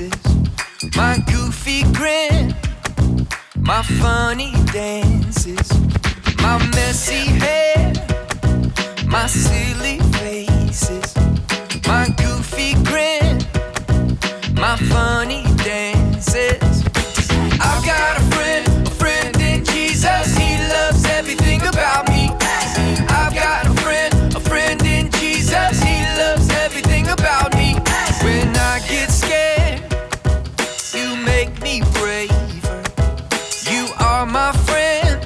faces, my goofy grin, my funny dances, my messy hair, my silly faces, my goofy grin, my funny dances. I've got a friend in Jesus. He loves everything about me. I've got a friend in Jesus. He loves everything about me. When I get scared, you make me braver. You are my friend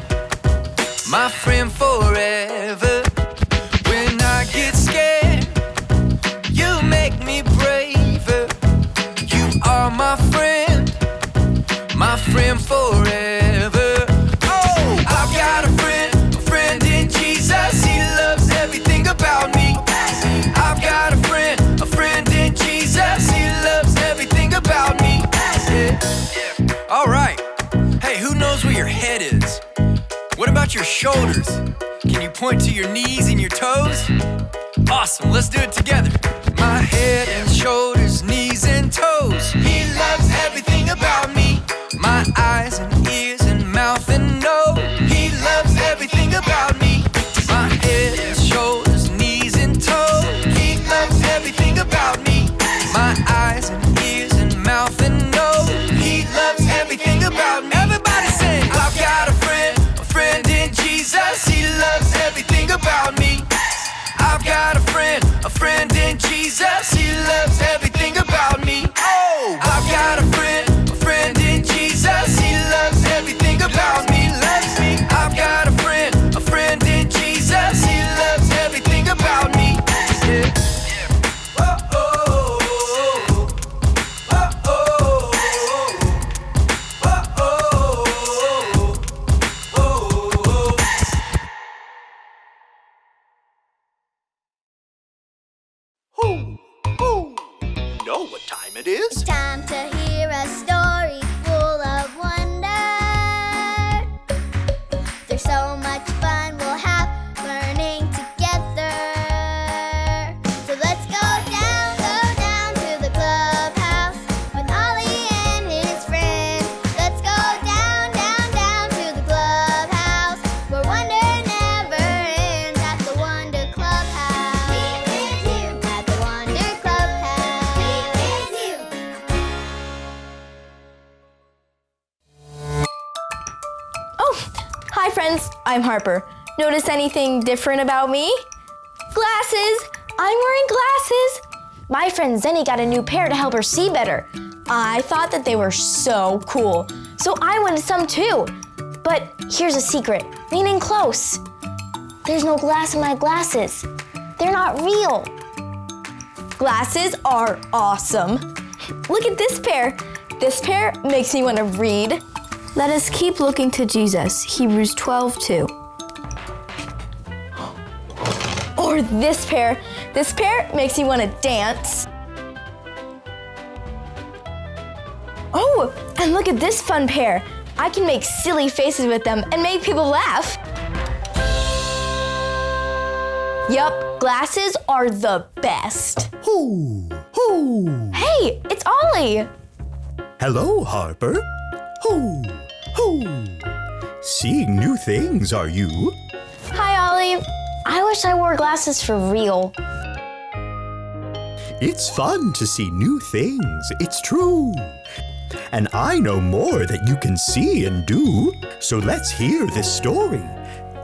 forever. When I get scared, you make me braver. You are my friend forever. Oh, I've got a friend in Jesus. He loves everything about me. I've got a friend in Jesus. He loves everything about me. Yeah. All right. Hey, who knows where your head is? What about your shoulders? Can you point to your knees and your toes? Awesome, let's do it together. My head and shoulders, knees and toes. He loves everything about me. My eyes and ears and mouth and nose. He loves everything about me. My head and shoulders, knees and toes. He loves everything about me. My eyes and ears and mouth and nose. He loves everything about me. Everybody sing. I've got a friend in Jesus. He loves everything about me. I've got a friend in Jesus. He loves everything about me. Oh, I've got a friend in Jesus. He loves everything about me. Loves me. I've got a friend in Jesus. He loves everything about me. Yeah. Whoa, oh, oh, oh, oh, oh, oh, Who? You know what time it is? It's time to hear a story full of wonder. There's so much fun we'll have learning together. So let's go down to the clubhouse with Ollie and his friends. Let's go down to the clubhouse where wonder never ends at the Wonder Clubhouse. Be with you at the Wonder Clubhouse. Be with you. Oh, hi friends, I'm Harper. Notice anything different about me? Glasses! I'm wearing glasses! My friend Zenny got a new pair to help her see better. I thought that they were so cool, so I wanted some too. But here's a secret, lean in close. There's no glass in my glasses. They're not real. Glasses are awesome. Look at this pair. This pair makes me want to read. Let us keep looking to Jesus, Hebrews 12:2. Or this pair. This pair makes me want to dance. Oh, and look at this fun pair. I can make silly faces with them and make people laugh. Yup, glasses are the best. Who? Hey, it's Ollie. Hello, Harper. Who? Seeing new things, are you? Hi, Ollie. I wish I wore glasses for real. It's fun to see new things, it's true. And I know more that you can see and do. So let's hear this story.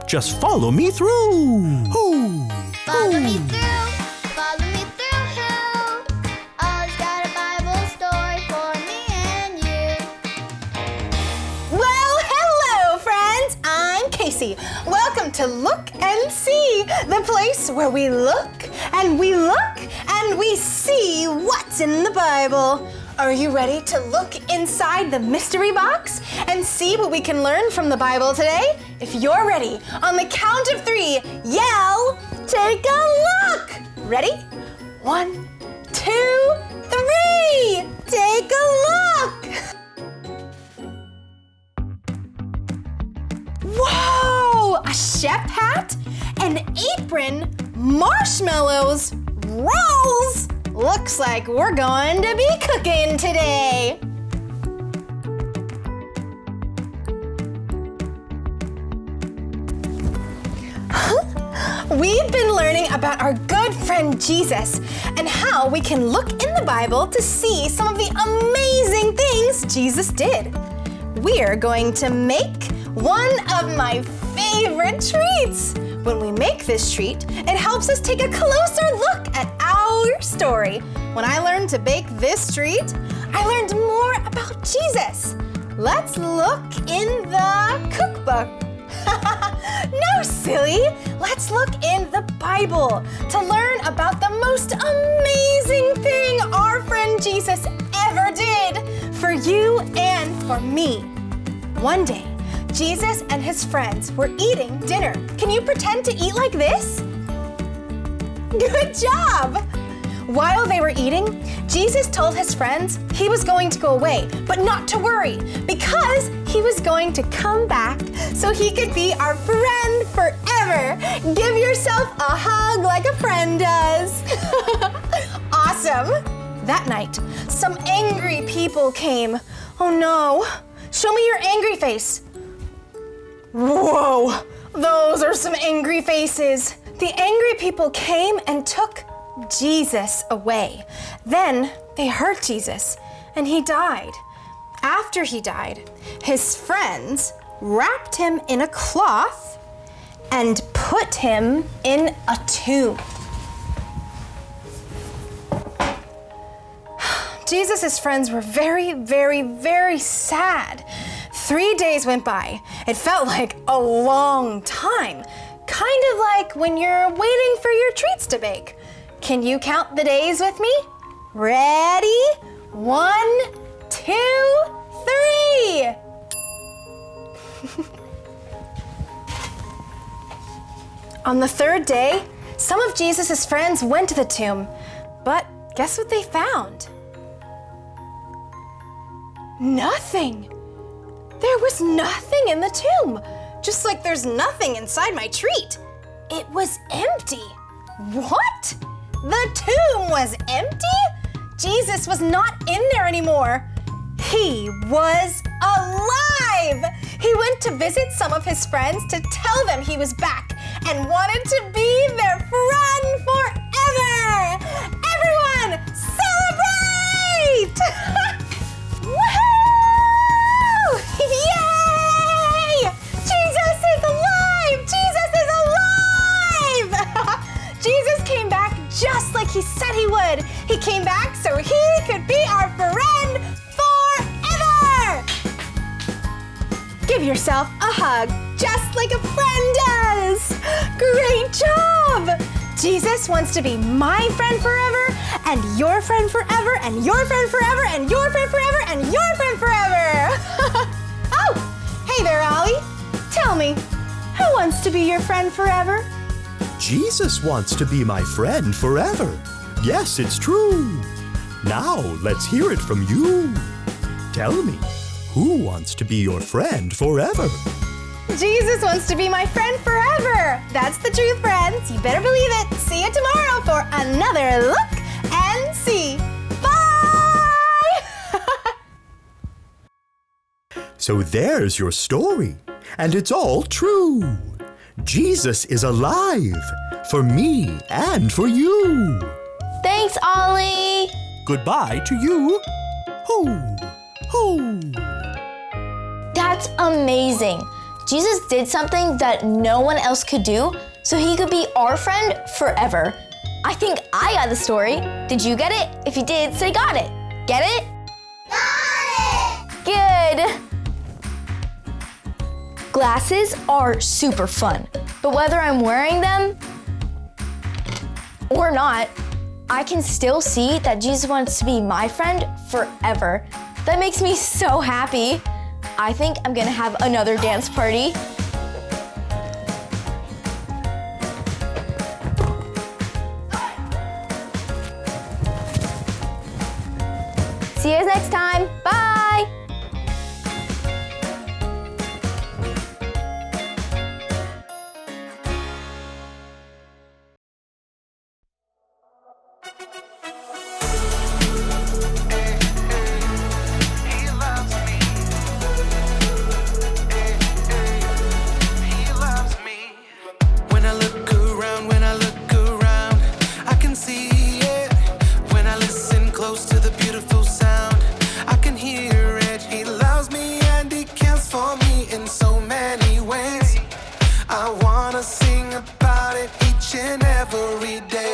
Just follow me through. Follow me through. Ollie's got a Bible story for me and you. Well, hello, friends. I'm Casey. Welcome to Look and See, the place where we look and we look and we see what's in the Bible. Are you ready to look inside the mystery box and see what we can learn from the Bible today? If you're ready, on the count of 3, yell, take a look. Ready? 1, 2, 3. Take a look. Whoa! A chef hat, an apron, marshmallows, rolls, Looks like we're going to be cooking today. We've been learning about our good friend Jesus and how we can look in the Bible to see some of the amazing things Jesus did. We're going to make one of my favorite treats. When we make this treat, it helps us take a closer look at our story. When I learned to bake this treat, I learned more about Jesus. Let's look in the cookbook. No, silly. Let's look in the Bible to learn about the most amazing thing our friend Jesus ever did for you and for me. One day, Jesus and his friends were eating dinner. Can you pretend to eat like this? Good job! While they were eating, Jesus told his friends he was going to go away, but not to worry, because he was going to come back so he could be our friend forever. Give yourself a hug like a friend does. Awesome! That night, some angry people came. Oh no! Show me your angry face. Whoa! Those are some angry faces. The angry people came and took Jesus away. Then they hurt Jesus, and he died. After he died, his friends wrapped him in a cloth and put him in a tomb. Jesus' friends were very, very, very sad. 3 days went by. It felt like a long time, kind of like when you're waiting for your treats to bake. Can you count the days with me? Ready? 1, 2, 3. On the third day, some of Jesus' friends went to the tomb, but guess what they found? Nothing. There was nothing in the tomb, just like there's nothing inside my treat. It was empty. What? The tomb was empty? Jesus was not in there anymore. He was alive. He went to visit some of his friends to tell them he was back and wanted to be their friend forever. Everyone, celebrate! Woohoo! Yay! Jesus is alive! Jesus is alive! Jesus came back just like he said he would. He came back so he could be our friend forever! Give yourself a hug, just like a friend does. Great job! Jesus wants to be my friend forever, and your friend forever, and your friend forever, and your friend forever, and your friend forever. Oh, hey there, Ollie. Tell me, who wants to be your friend forever? Jesus wants to be my friend forever. Yes, it's true. Now let's hear it from you. Tell me, who wants to be your friend forever? Jesus wants to be my friend forever. That's the truth, friends. You better believe it. See you tomorrow for another Look and See. Bye! So there's your story, and it's all true. Jesus is alive for me and for you. Thanks, Ollie. Goodbye to you. Ho, ho. That's amazing. Jesus did something that no one else could do, so he could be our friend forever. I think I got the story. Did you get it? If you did, say got it. Get it? Got it! Good. Glasses are super fun, but whether I'm wearing them or not, I can still see that Jesus wants to be my friend forever. That makes me so happy. I think I'm gonna have another dance party. See you guys next time. Bye! every day.